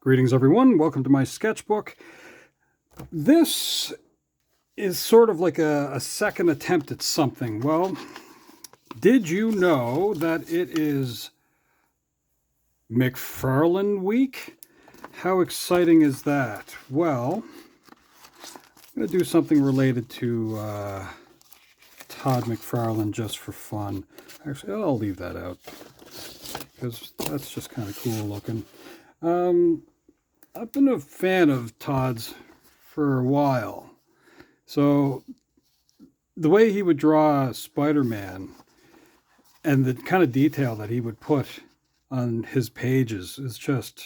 Greetings everyone, welcome to my sketchbook. This is sort of like a second attempt at something. Well, did you know that it is McFarlane week? How exciting is that? Well, I'm going to do something related to Todd McFarlane just for fun. Actually, I'll leave that out because that's just kind of cool looking. I've been a fan of Todd's for a while. So the way he would draw Spider-Man and the kind of detail that he would put on his pages is just,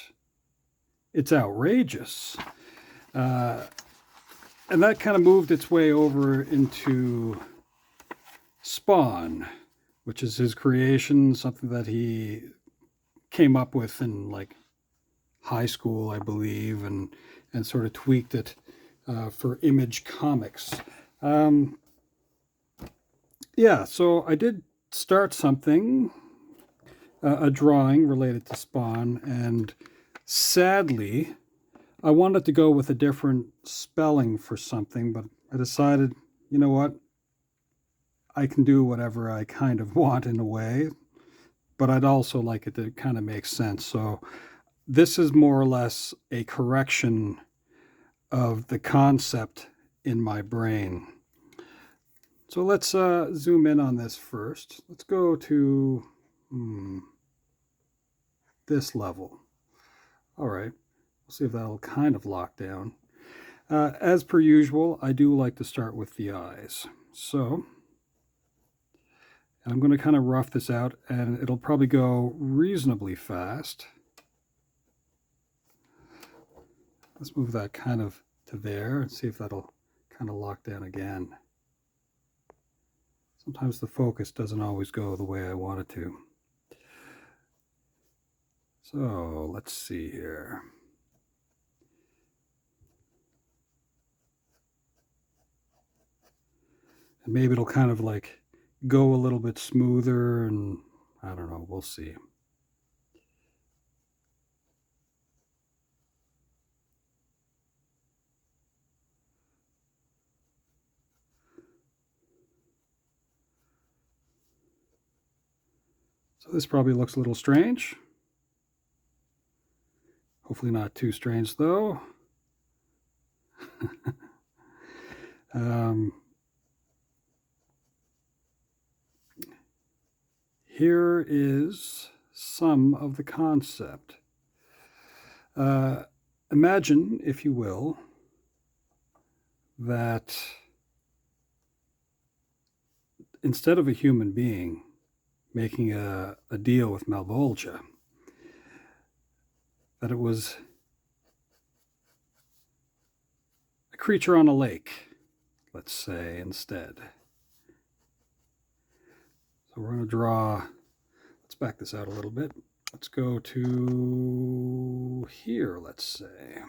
it's outrageous. And that kind of moved its way over into Spawn, which is his creation, something that he came up with in like high school, I believe, and sort of tweaked it for Image Comics. Yeah, so I did start something, a drawing related to Spawn, and sadly, I wanted to go with a different spelling for something, but I decided, you know what, I can do whatever I kind of want in a way, but I'd also like it to kind of make sense. So this is more or less a correction of the concept in my brain. So let's zoom in on this first. Let's go to this level. All right, we'll see if that'll kind of lock down. As per usual, I do like to start with the eyes. So, and I'm going to kind of rough this out, and it'll probably go reasonably fast. Let's move that kind of to there and see if that'll kind of lock down again. Sometimes the focus doesn't always go the way I want it to. So let's see here. And maybe it'll kind of like go a little bit smoother, and I don't know, we'll see. So this probably looks a little strange. Hopefully not too strange though. Here is some of the concept. Imagine, if you will, that instead of a human being making a deal with Malebolgia, that it was a creature on a lake, let's say, instead. So we're going to draw, let's back this out a little bit. Let's go to here, let's say.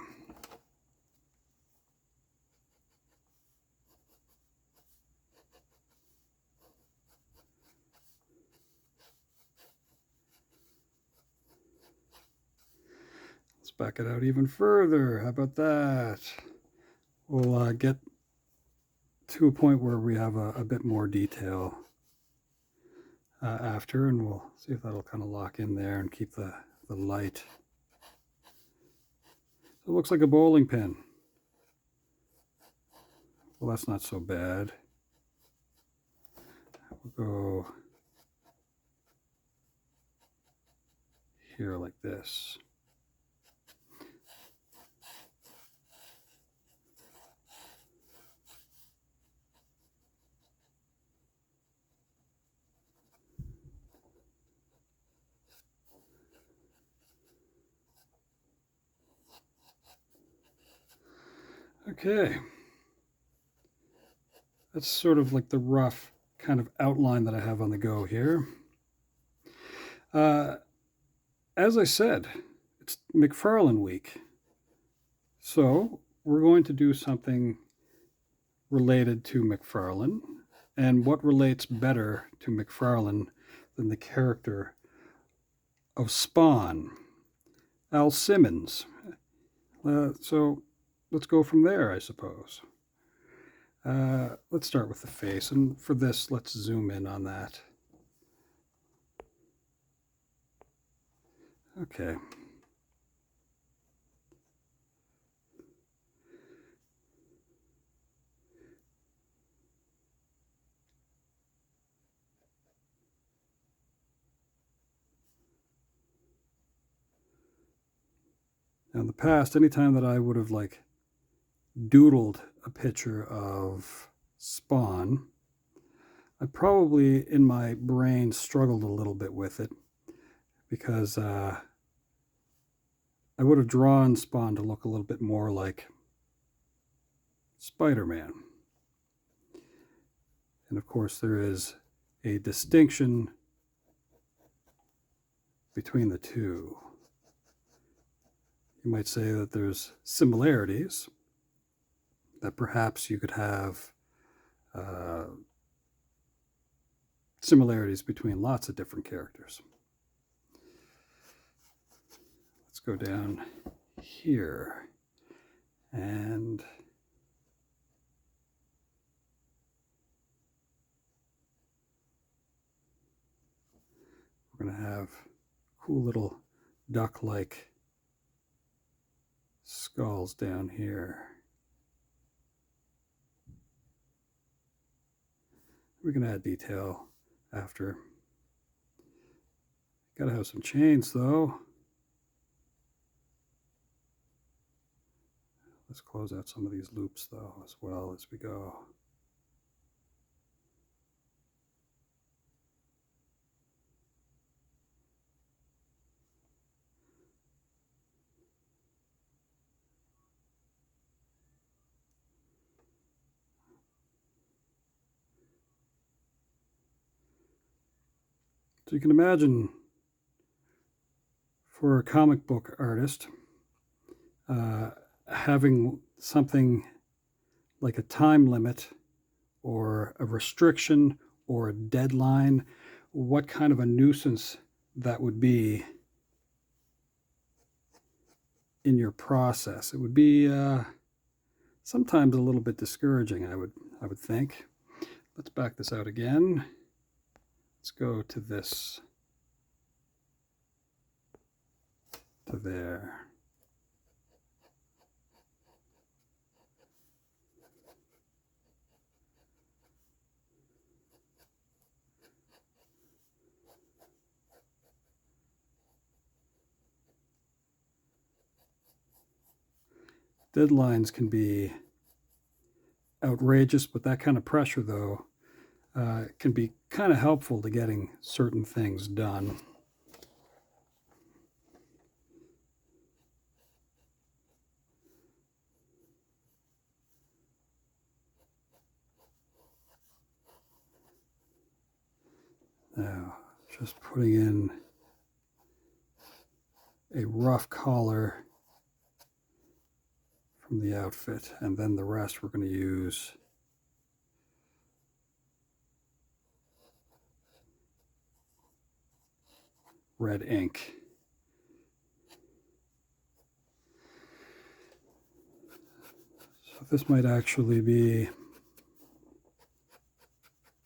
Let's back it out even further. How about that? We'll get to a point where we have a bit more detail after, and we'll see if that'll kind of lock in there and keep the light. So it looks like a bowling pin. Well, that's not so bad. We'll go here like this. Okay, that's sort of like the rough kind of outline that I have on the go here. As I said, it's McFarlane week, so we're going to do something related to McFarlane. And what relates better to McFarlane than the character of Spawn? Al Simmons, So let's go from there, I suppose. Let's start with the face, and for this, let's zoom in on that. Okay. Now in the past, anytime that I would have like doodled a picture of Spawn, I probably in my brain struggled a little bit with it because I would have drawn Spawn to look a little bit more like Spider-Man. And of course, there is a distinction between the two. You might say that there's similarities, that perhaps you could have similarities between lots of different characters. Let's go down here and we're going to have cool little duck-like skulls down here. We can add detail after. Gotta have some chains though. Let's close out some of these loops though as well as we go. So you can imagine for a comic book artist, having something like a time limit or a restriction or a deadline, what kind of a nuisance that would be in your process. It would be sometimes a little bit discouraging, I would think. Let's back this out again. Let's go to this, to there. Deadlines can be outrageous, but that kind of pressure, though, can be kind of helpful to getting certain things done. Now, just putting in a rough collar from the outfit, and then the rest we're going to use red ink. So this might actually be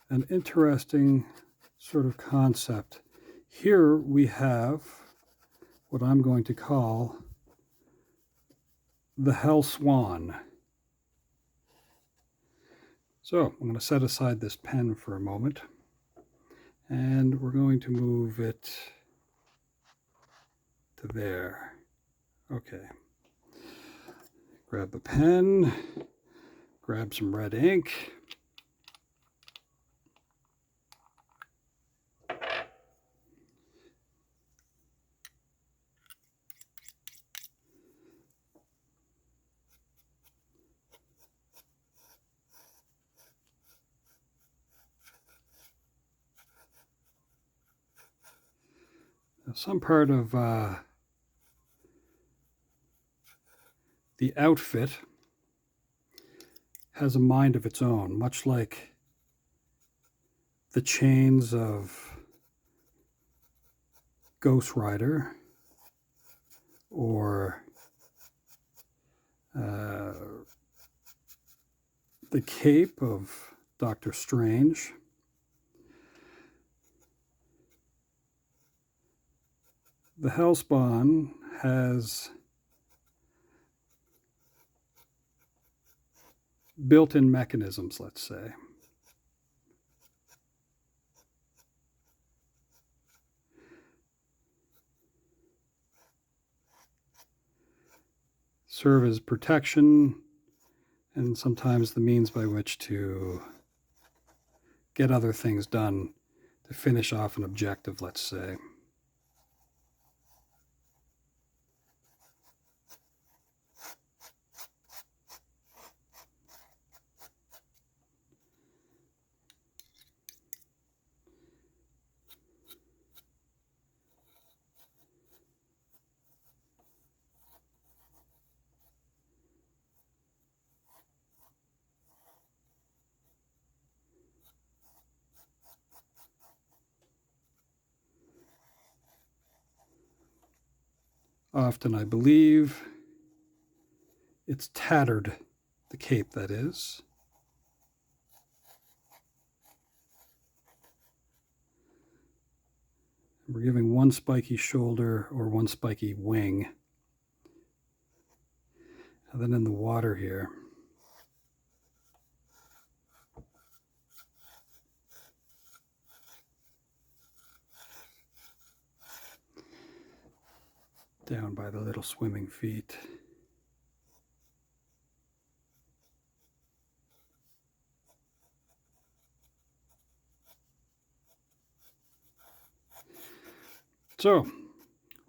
an interesting sort of concept. Here we have what I'm going to call the HELL SWAN. So I'm going to set aside this pen for a moment, and we're going to move it to there. Okay. Grab the pen, grab some red ink. Some part of the outfit has a mind of its own, much like the chains of Ghost Rider or the cape of Doctor Strange. The HELL SWAN has built-in mechanisms, let's say. Serve as protection and sometimes the means by which to get other things done to finish off an objective, let's say. Often, I believe, it's tattered, the cape that is. We're giving one spiky shoulder or one spiky wing. And then in the water here, down by the little swimming feet. So,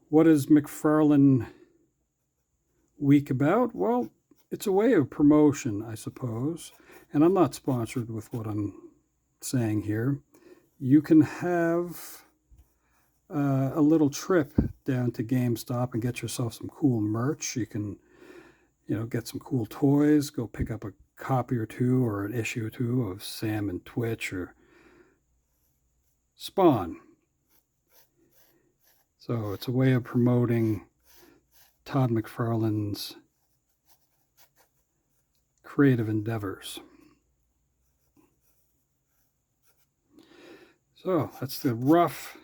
what is McFarlane Week about? Well, it's a way of promotion, I suppose. And I'm not sponsored with what I'm saying here. You can have a little trip down to GameStop and get yourself some cool merch. You can, get some cool toys, go pick up a copy or two or an issue or two of Sam and Twitch or Spawn. So it's a way of promoting Todd McFarlane's creative endeavors. So that's the rough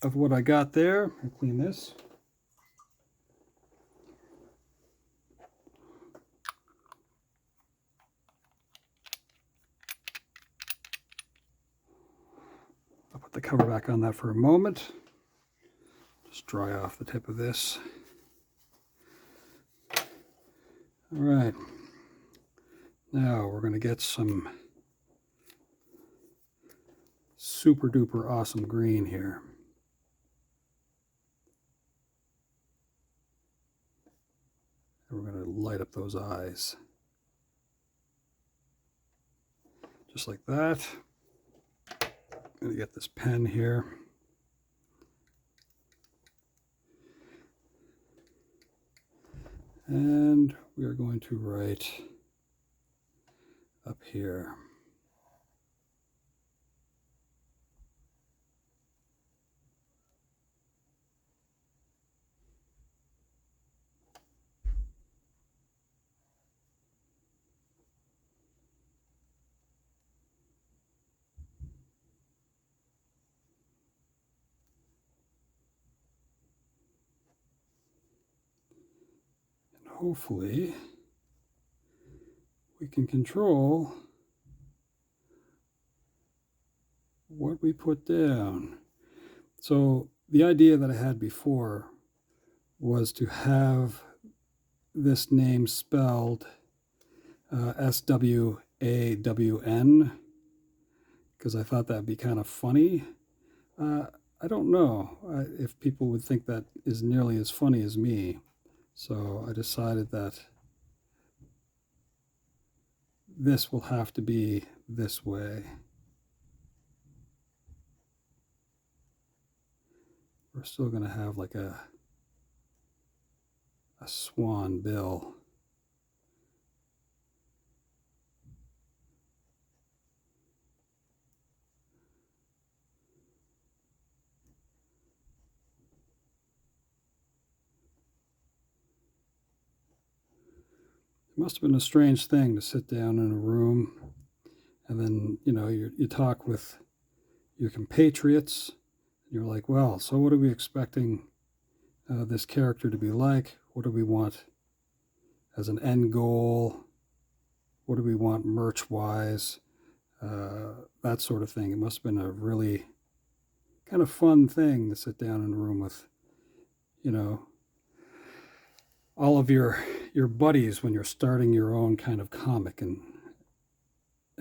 of what I got there. I'll clean this. I'll put the cover back on that for a moment. Just dry off the tip of this. All right. Now we're going to get some super duper awesome green here. And we're going to light up those eyes. Just like that. I'm going to get this pen here. And we are going to write up here. Hopefully, we can control what we put down. So the idea that I had before was to have this name spelled SWAWN, because I thought that'd be kind of funny. I don't know if people would think that is nearly as funny as me. So I decided that this will have to be this way. We're still going to have like a swan bill. It must have been a strange thing to sit down in a room and then, you talk with your compatriots. You're like, well, so what are we expecting this character to be like? What do we want as an end goal? What do we want merch-wise? That sort of thing. It must have been a really kind of fun thing to sit down in a room with, all of your buddies when you're starting your own kind of comic and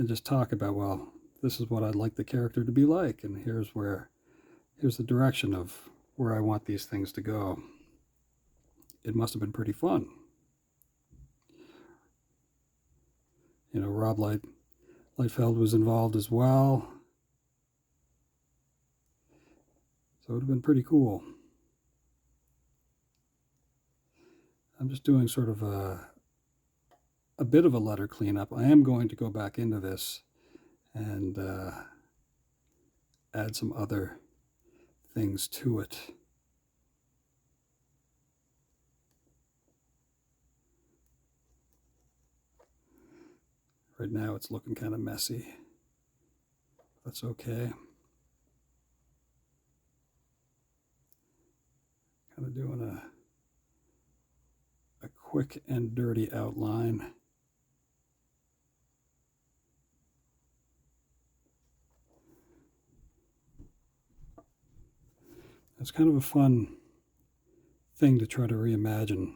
just talk about, well, this is what I'd like the character to be like, and here's the direction of where I want these things to go. It must have been pretty fun. Rob Liefeld was involved as well. So it would have been pretty cool. I'm just doing sort of a bit of a letter cleanup. I am going to go back into this and add some other things to it. Right now it's looking kind of messy. That's okay. Kind of doing a quick and dirty outline. It's kind of a fun thing to try to reimagine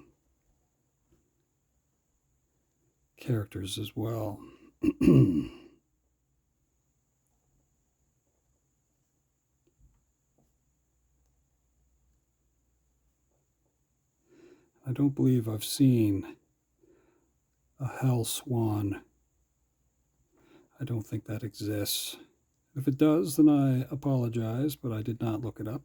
characters as well. I don't believe I've seen a HELL SWAN. I don't think that exists. If it does, then I apologize, but I did not look it up.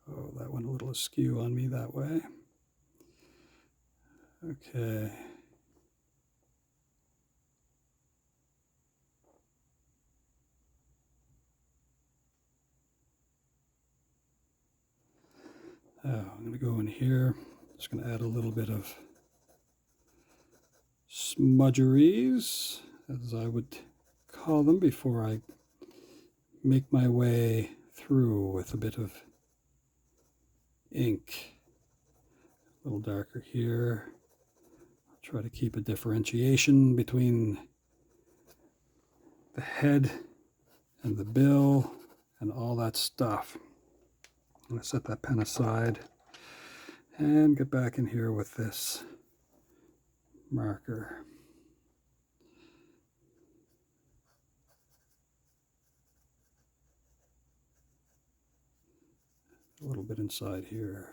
Oh, that went a little askew on me that way. Okay. Oh, I'm going to go in here. Just going to add a little bit of smudgeries, as I would call them, before I make my way through with a bit of ink. A little darker here. I'll try to keep a differentiation between the head and the bill and all that stuff. I'm going to set that pen aside and get back in here with this marker. A little bit inside here.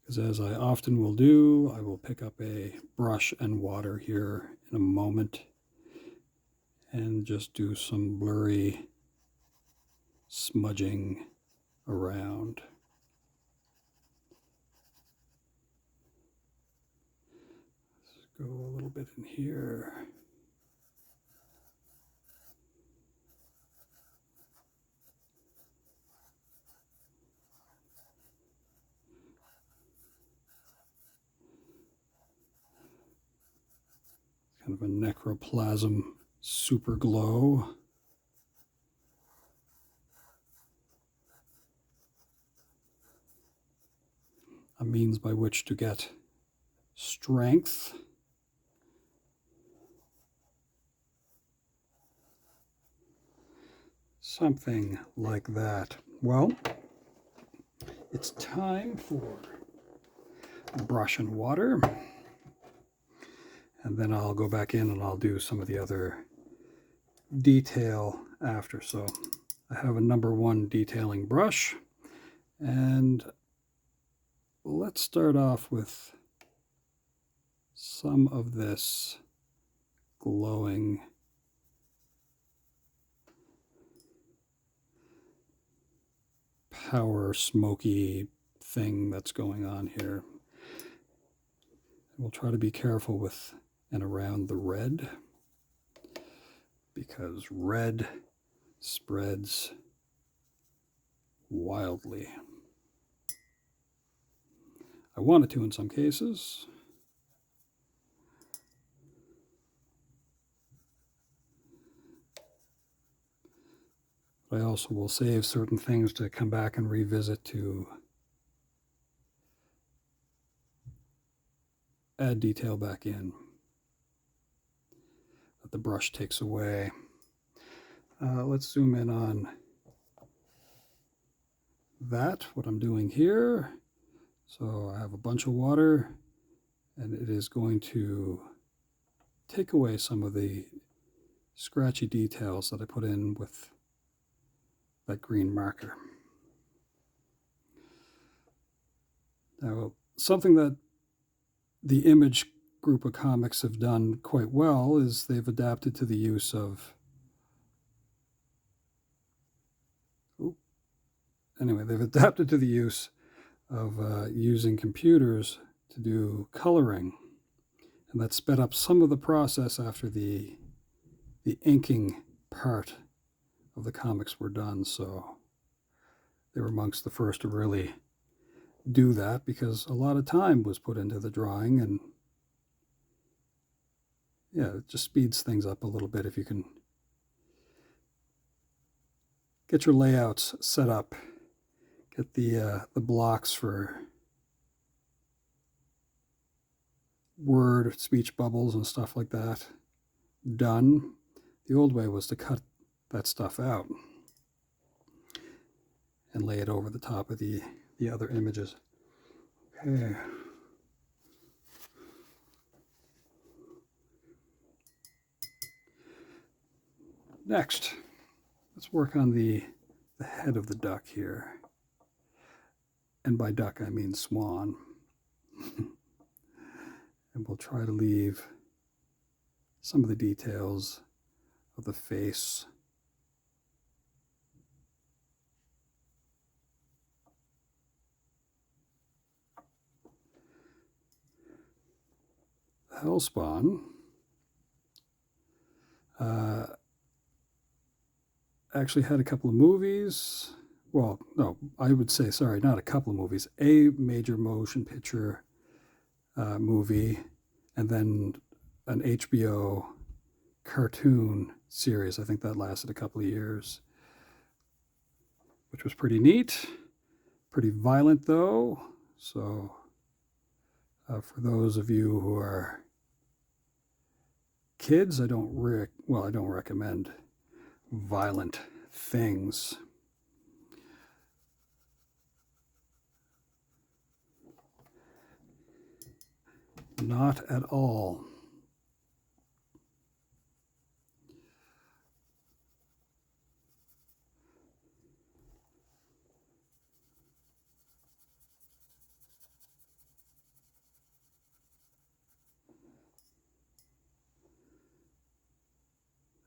Because as I often will do, I will pick up a brush and water here in a moment and just do some blurry smudging around. Let's go a little bit in here. Kind of a necroplasm super glow. A means by which to get strength. Something like that. Well, it's time for brush and water. And then I'll go back in and I'll do some of the other detail after. So I have a number 1 detailing brush, and let's start off with some of this glowing tower smoky thing that's going on here. We'll try to be careful with and around the red, because red spreads wildly. I wanted to in some cases. But I also will save certain things to come back and revisit to add detail back in that the brush takes away. Let's zoom in on that, what I'm doing here. So I have a bunch of water, and it is going to take away some of the scratchy details that I put in with that green marker. Now, something that the Image group of comics have done quite well is they've adapted to the use of they've adapted to the use of using computers to do coloring, and that sped up some of the process after the inking part of the comics were done. So they were amongst the first to really do that, because a lot of time was put into the drawing, and yeah, it just speeds things up a little bit if you can get your layouts set up, get the blocks for word, speech bubbles and stuff like that done. The old way was to cut that stuff out and lay it over the top of the other images. Okay. Next, let's work on the head of the duck here. And by duck, I mean swan. And we'll try to leave some of the details of the face. The HELL SWAN actually had a couple of movies. Well, no, I would say, sorry, not a couple of movies. A major motion picture movie, and then an HBO cartoon series. I think that lasted a couple of years, which was pretty neat. Pretty violent, though. So for those of you who are kids, I don't recommend violent things. Not at all.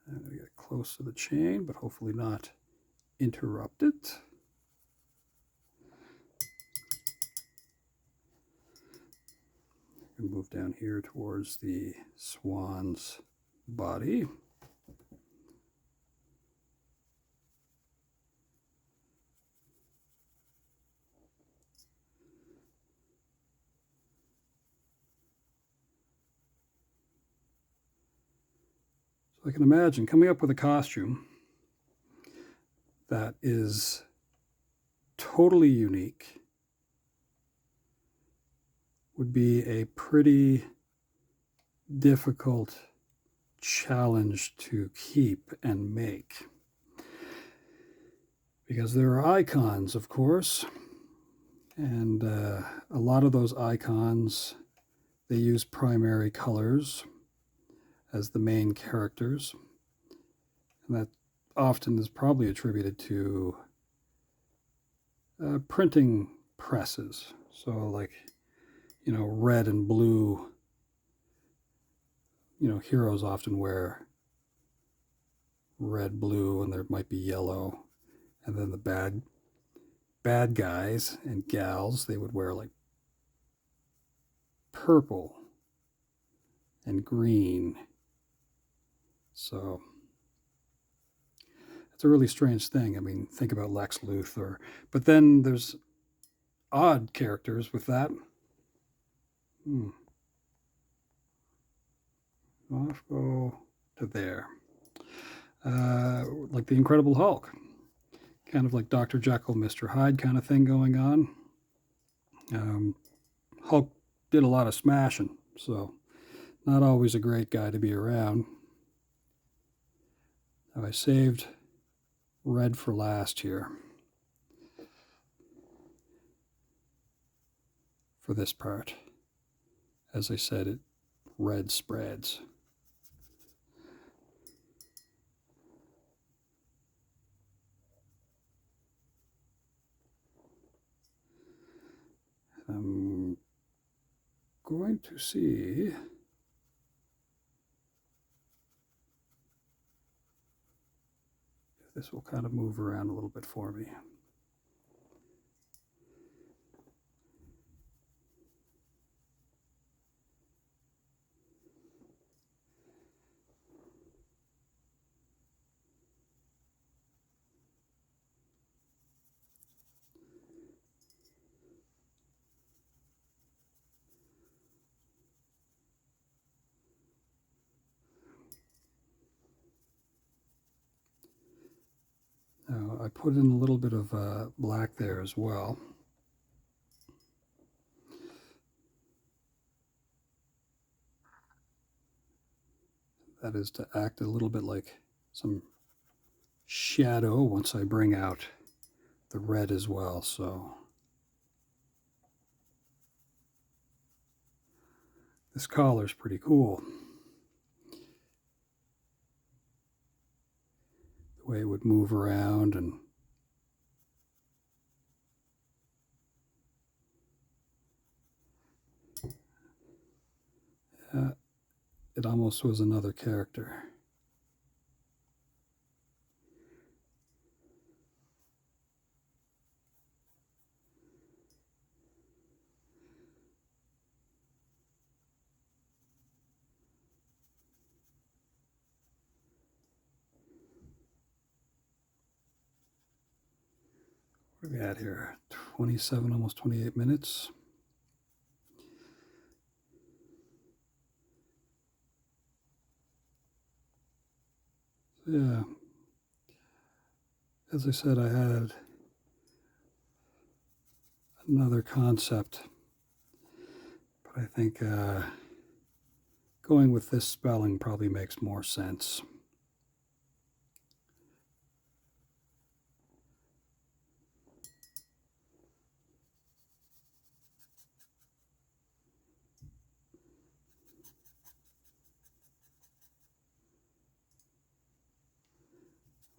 I'm going to get close to the chain, but hopefully not interrupt it. I'm going to move down here towards the swan's body. So I can imagine coming up with a costume that is totally unique would be a pretty difficult challenge to keep and make. Because there are icons, of course, and a lot of those icons, they use primary colors as the main characters. And that often is probably attributed to printing presses. So like, red and blue, heroes often wear red, blue, and there might be yellow. And then the bad bad guys and gals, they would wear like purple and green. So it's a really strange thing. I mean, think about Lex Luthor. But then there's odd characters with that. I'll go to there. Like the Incredible Hulk. Kind of like Dr. Jekyll, Mr. Hyde kind of thing going on. Hulk did a lot of smashing, so not always a great guy to be around. Now I saved red for last here for this part. As I said, red spreads. I'm going to see if this will kind of move around a little bit for me. Now, I put in a little bit of black there as well. That is to act a little bit like some shadow once I bring out the red as well. So this collar is pretty cool. The way it would move around and it almost was another character. What are we at here? 27, almost 28 minutes. So yeah, as I said, I had another concept, but I think going with this spelling probably makes more sense.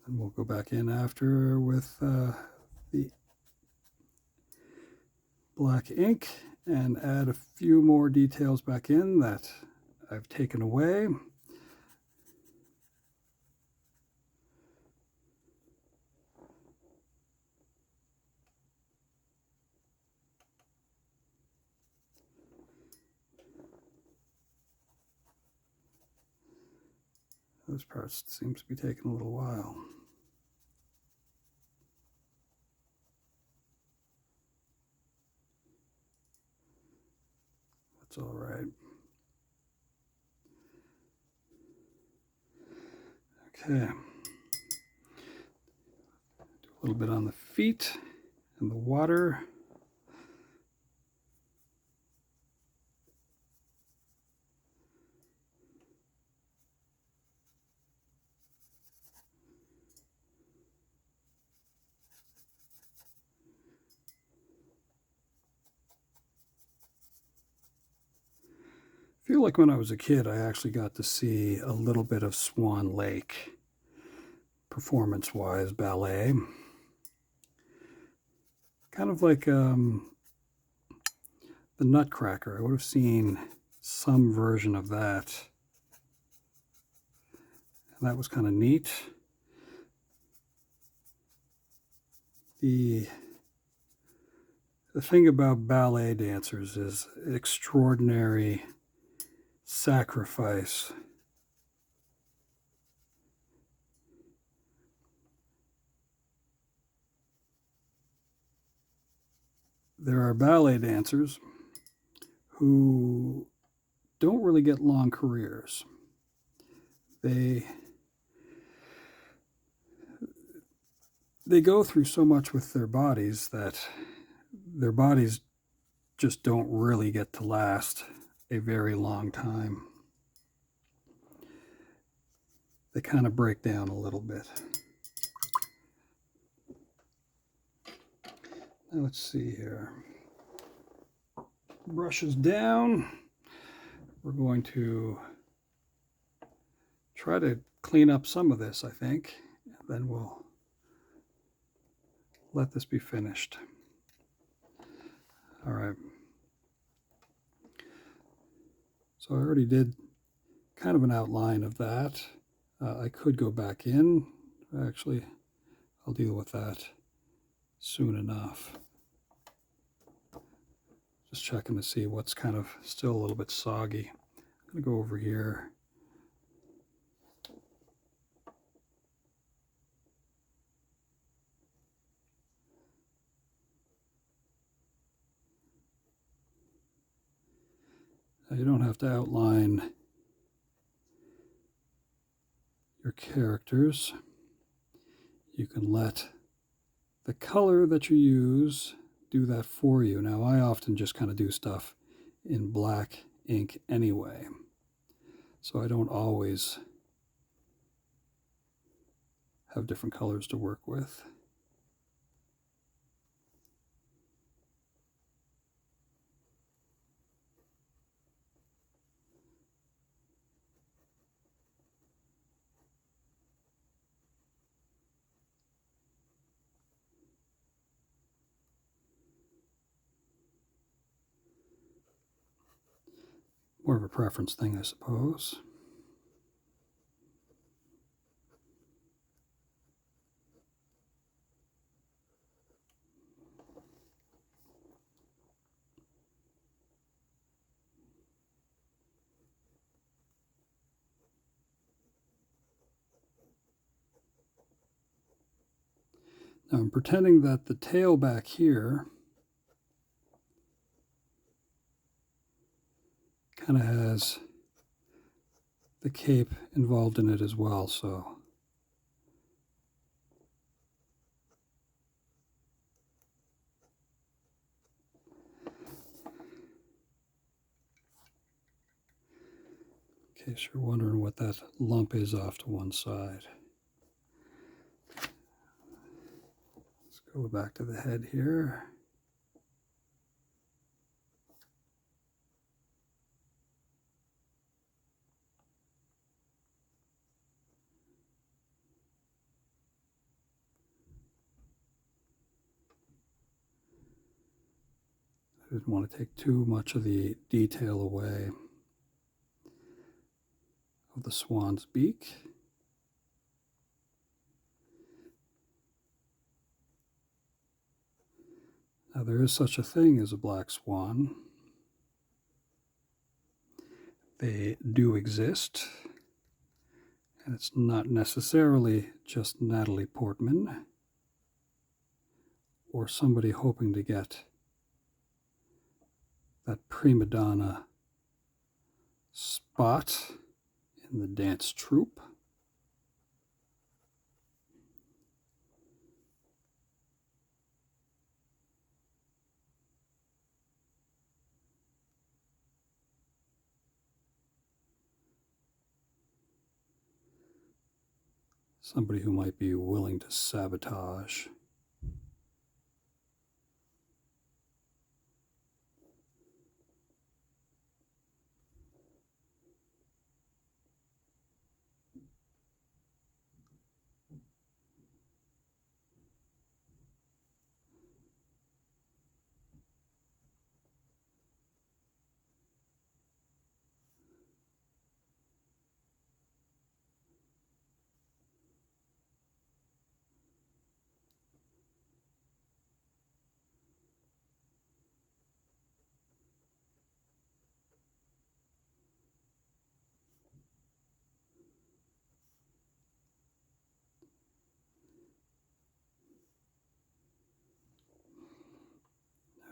And we'll go back in after with the black ink and add a few more details back in that I've taken away. Those parts seem to be taking a little while. That's all right. Okay. Do a little bit on the feet and the water. I feel like when I was a kid, I actually got to see a little bit of Swan Lake, performance-wise, ballet. Kind of like the Nutcracker. I would have seen some version of that. And that was kind of neat. The The thing about ballet dancers is extraordinary sacrifice. There are ballet dancers who don't really get long careers. They go through so much with their bodies that their bodies just don't really get to last a very long time. They kind of break down a little bit. Now let's see here. Brushes down. We're going to try to clean up some of this, I think, and then we'll let this be finished. All right. So I already did kind of an outline of that. I could go back in. Actually, I'll deal with that soon enough. Just checking to see what's kind of still a little bit soggy. I'm going to go over here. Now, you don't have to outline your characters. You can let the color that you use do that for you. Now, I often just kind of do stuff in black ink anyway, so I don't always have different colors to work with. More of a preference thing, I suppose. Now I'm pretending that the tail back here kind of has the cape involved in it as well, so in case you're wondering what that lump is off to one side. Let's go back to the head here. I didn't want to take too much of the detail away of the swan's beak. Now there is such a thing as a black swan. They do exist, and it's not necessarily just Natalie Portman or somebody hoping to get that prima donna spot in the dance troupe. Somebody who might be willing to sabotage.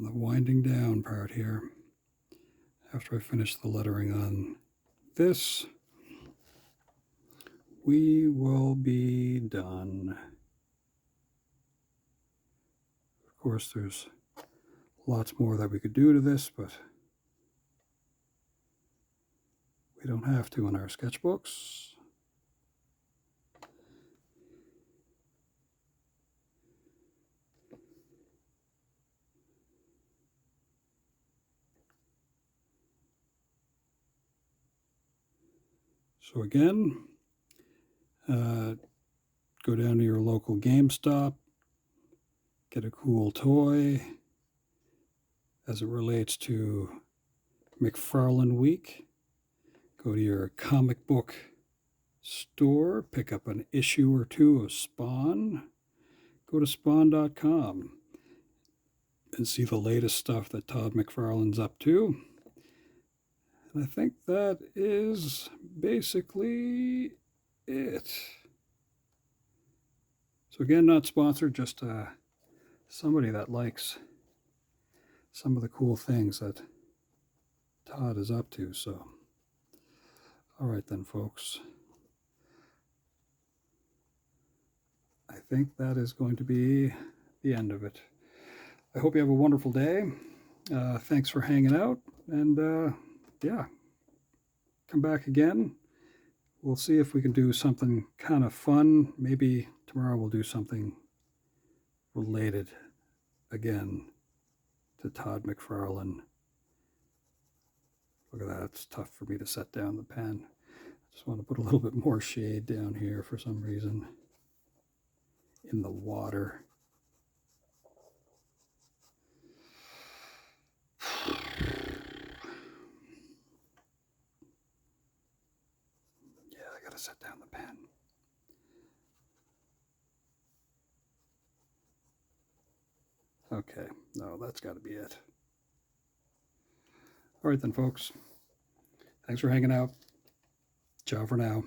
And the winding down part here, after I finish the lettering on this, we will be done. Of course, there's lots more that we could do to this, but we don't have to in our sketchbooks. So again, go down to your local GameStop, get a cool toy as it relates to McFarlane Week. Go to your comic book store, pick up an issue or two of Spawn. Go to spawn.com and see the latest stuff that Todd McFarlane's up to. And I think that is basically it. So again, not sponsored, just somebody that likes some of the cool things that Todd is up to. So, all right then, folks. I think that is going to be the end of it. I hope you have a wonderful day. Thanks for hanging out. And yeah, come back again. We'll see if we can do something kind of fun. Maybe tomorrow we'll do something related again to Todd McFarlane. Look at that. It's tough for me to set down the pen. I just want to put a little bit more shade down here for some reason in the water. Yeah, I gotta set down the pen. Okay, no, that's got to be it. All right then, folks. Thanks for hanging out. Ciao for now.